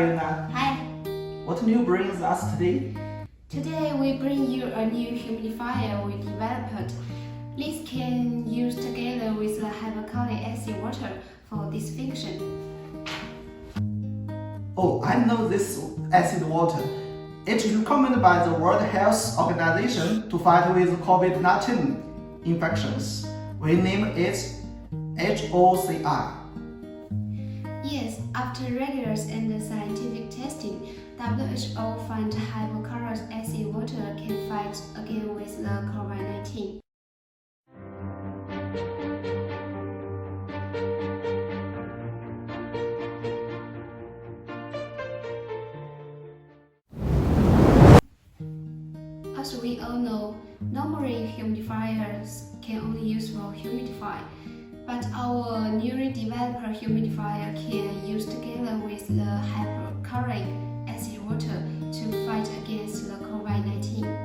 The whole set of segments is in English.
Hi Yuna. Hi. What new brings us today? Today we bring you a new humidifier we developed. This can use together with the hypochlorite acid water for this function. Oh, I know this acid water. It is recommended by the World Health Organization to fight with COVID-19 infections. We name it HOCI. Yes, after rigorous and scientific testing, WHO found hypochlorite acid water can fight again with the COVID-19. As we all know, normally humidifiers can only use for humidify, but our newly developed humidifier can use together with the hypochlorite acid water to fight against the COVID-19.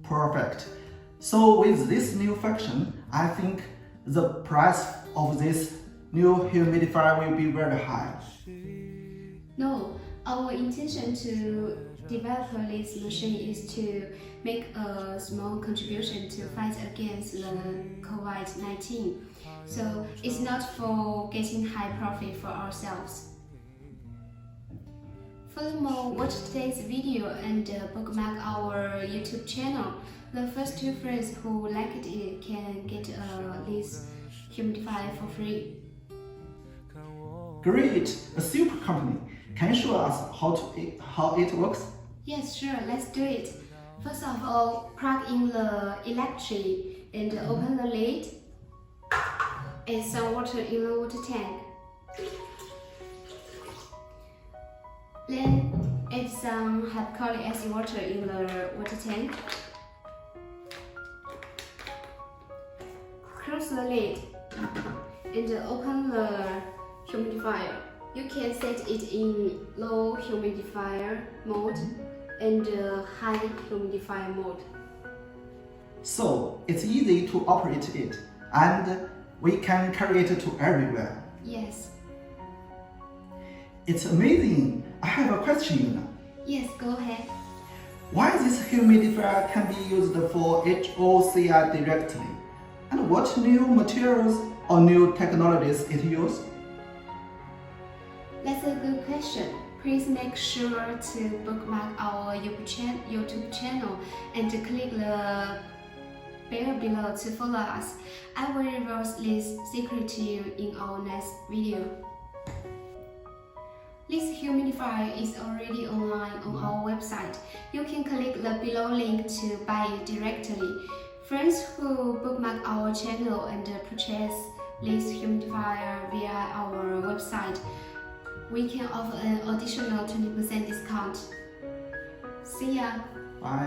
Perfect. So with this new function, I think the price of this new humidifier will be very high. No, our intention to develop this machine is to make a small contribution to fight against the COVID-19. So it's not for getting high profit for ourselves. Furthermore, watch today's video and bookmark our YouTube channel. The first 2 friends who liked it can get this humidifier for free. Great, a super company. Can you show us how it works? Yes, sure, let's do it. First of all, plug in the electric and open the lid. Add some water in the water tank. Then add some hypochlorite acid water in the water tank. Close the lid and open the humidifier. You can set it in low humidifier mode and high humidifier mode. So it's easy to operate it, and we can carry it to everywhere. Yes. It's amazing. I have a question, Yuna. Yes, go ahead. Why this humidifier can be used for HOCI directly? And what new materials or new technologies it uses? That's a good question. Please make sure to bookmark our YouTube channel and click the bell below to follow us. I will reveal this secret to you in our next video. This humidifier is already online on our website. You can click the below link to buy it directly. Friends who bookmark our channel and purchase this humidifier via our website, we can offer an additional 20% discount. See ya! Bye.